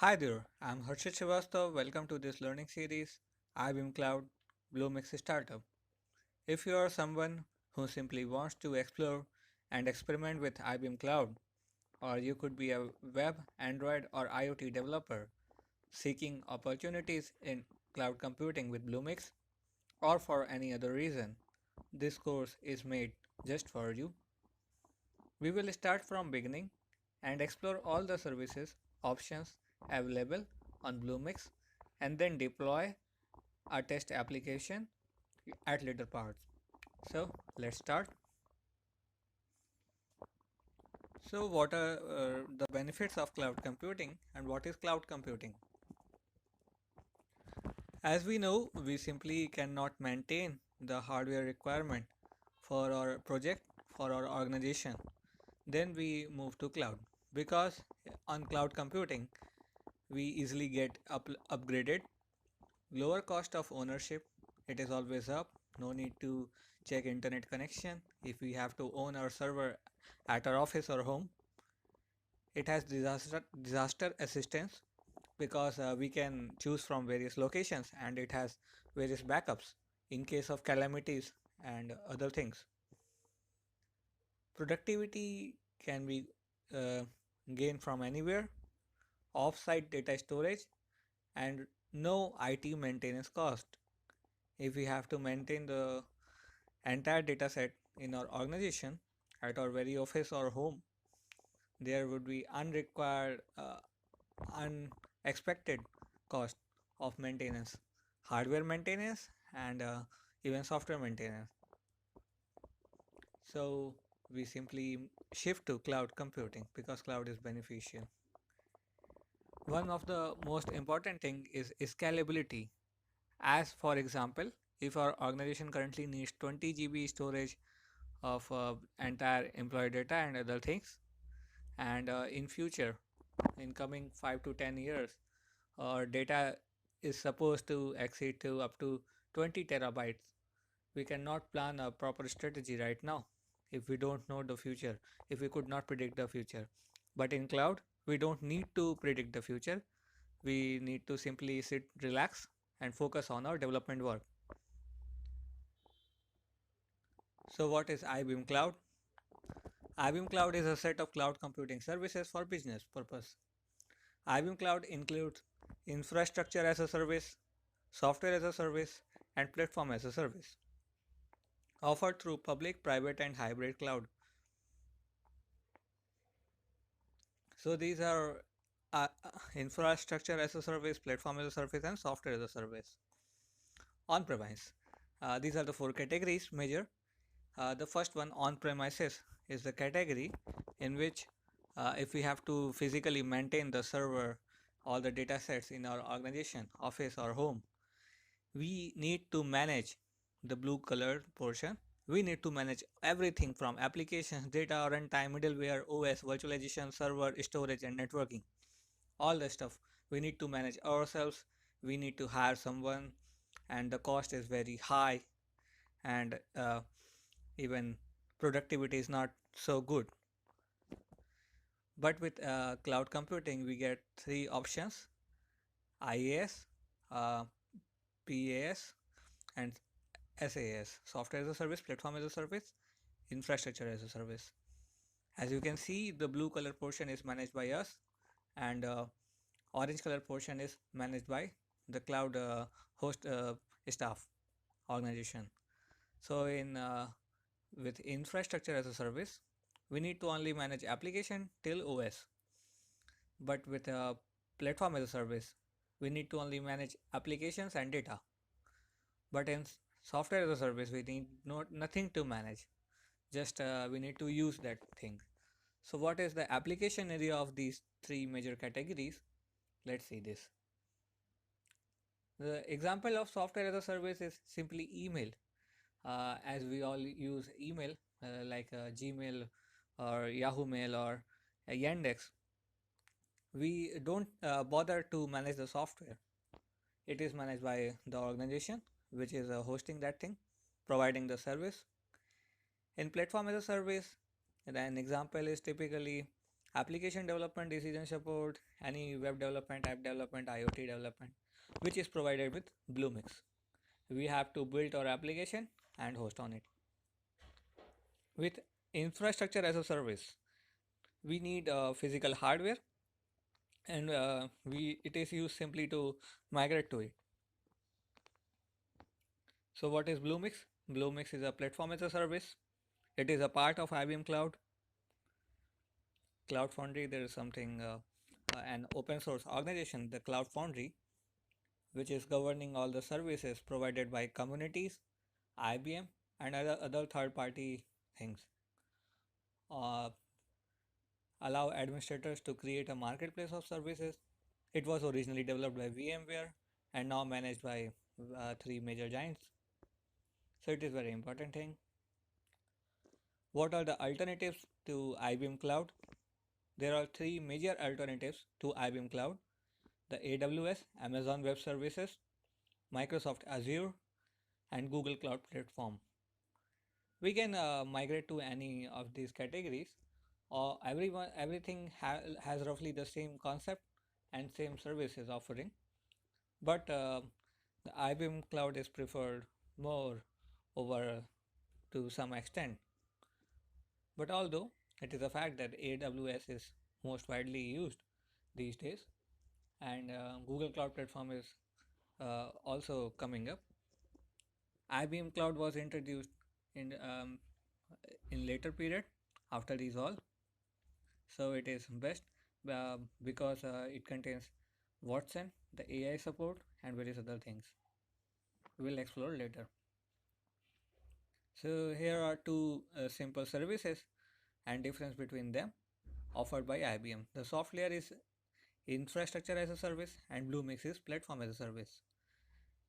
Hi there, I'm Harshit Srivastav. Welcome to this learning series, IBM Cloud Bluemix Startup. If you are someone who simply wants to explore and experiment with IBM Cloud, or you could be a web, Android, or IoT developer seeking opportunities in cloud computing with Bluemix, or for any other reason, this course is made just for you. We will start from beginning and explore all the services options available on Bluemix and then deploy a test application at later parts. So let's start. So what are the benefits of cloud computing and what is cloud computing? As we know, we simply cannot maintain the hardware requirement for our project, for our organization. Then we move to cloud because on cloud computing we easily get upgraded, lower cost of ownership, it is always up, no need to check internet connection if we have to own our server at our office or home. It has disaster assistance because we can choose from various locations and it has various backups in case of calamities and other things. Productivity can be uh, gained from anywhere, off-site data storage, and no IT maintenance cost. If we have to maintain the entire data set in our organization at our very office or home, there would be unrequired, unexpected cost of maintenance, hardware maintenance, and even software maintenance. So we simply shift to cloud computing because cloud is beneficial. One of the most important thing is scalability. As for example, if our organization currently needs 20 GB storage of entire employee data and other things, and in future, in coming 5 to 10 years, our data is supposed to exceed to up to 20 terabytes. We cannot plan a proper strategy right now if we don't know the future, if we could not predict the future. But in cloud, we don't need to predict the future. We need to simply sit, relax, and focus on our development work. So what is IBM Cloud? IBM Cloud is a set of cloud computing services for business purpose. IBM Cloud includes infrastructure as a service, software as a service, and platform as a service, offered through public, private, and hybrid cloud. So these are infrastructure as a service, platform as a service, and software as a service. On premise. These are the four categories major. The first one, on premises, is the category in which if we have to physically maintain the server, all the data sets in our organization, office, or home, we need to manage the blue colored portion. We need to manage everything from applications, data, runtime, middleware, OS, virtualization, server, storage, and networking. All the stuff we need to manage ourselves. We need to hire someone, and the cost is very high, and even productivity is not so good. But with cloud computing, we get three options: IaaS, uh, PaaS, and SaaS, software as a service, platform as a service, infrastructure as a service. As you can see, the blue color portion is managed by us, and orange color portion is managed by the cloud host staff organization. So in with infrastructure as a service, we need to only manage application till OS. But with a platform as a service, we need to only manage applications and data. But in software as a service, we need nothing to manage. Just we need to use that thing. So what is the application area of these three major categories? Let's see this. The example of software as a service is simply email. As we all use email like Gmail or Yahoo Mail or Yandex, we don't bother to manage the software. It is managed by the organization which is hosting that thing, providing the service. In platform as a service, an example is typically application development, decision support, any web development, app development, IoT development, which is provided with Bluemix. We have to build our application and host on it. With infrastructure as a service, we need physical hardware, and we it is used simply to migrate to it. So what is Bluemix? Bluemix is a platform as a service. It is a part of IBM Cloud Foundry. There is something an open source organization, the Cloud Foundry, which is governing all the services provided by communities, IBM, and other third party things. Uh, Allow administrators to create a marketplace of services. It was originally developed by VMware and now managed by three major giants. So it is very important thing. What are the alternatives to IBM Cloud? There are three major alternatives to IBM Cloud: the AWS, Amazon Web Services, Microsoft Azure, and Google Cloud Platform. We can migrate to any of these categories, or everything has roughly the same concept and same services offering, but the IBM Cloud is preferred more over to some extent. But although it is a fact that AWS is most widely used these days, and Google Cloud Platform is also coming up, IBM Cloud was introduced in later period after these all, so it is best because it contains Watson, the AI support, and various other things. We will explore later. So here are two simple services and difference between them offered by IBM. The soft layer is infrastructure as a service and Bluemix is platform as a service.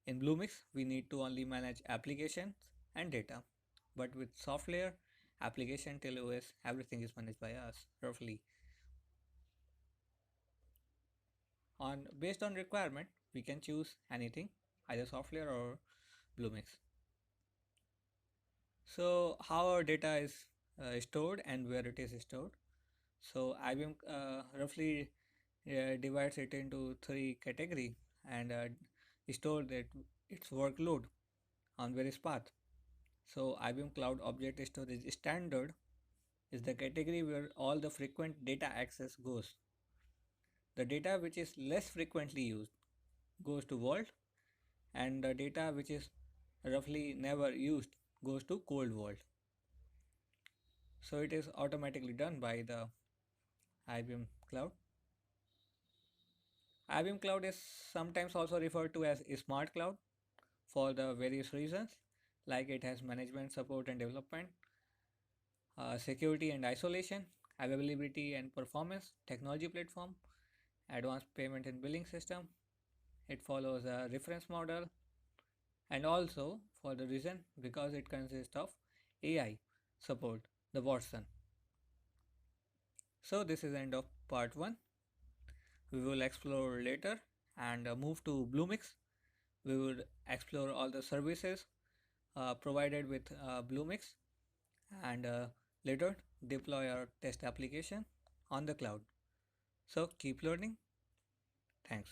In Bluemix, we need to only manage applications and data, but with soft layer, application till OS, everything is managed by us roughly. On based on requirement, we can choose anything, either soft layer or Bluemix. So how our data is stored and where it is stored. So IBM roughly divides it into three category and store that its workload on various path. So IBM Cloud Object Storage Standard is the category where all the frequent data access goes. The data which is less frequently used goes to vault, and the data which is roughly never used goes to cold vault. So it is automatically done by the IBM Cloud. IBM Cloud is sometimes also referred to as a smart cloud for the various reasons, like it has management, support and development, security and isolation, availability and performance, technology platform, advanced payment and billing system. It follows a reference model, and also for the reason because it consists of AI support, the Watson. So this is the end of part 1. We will explore later and move to Bluemix. We will explore all the services provided with Bluemix and later deploy our test application on the cloud. So keep learning. Thanks.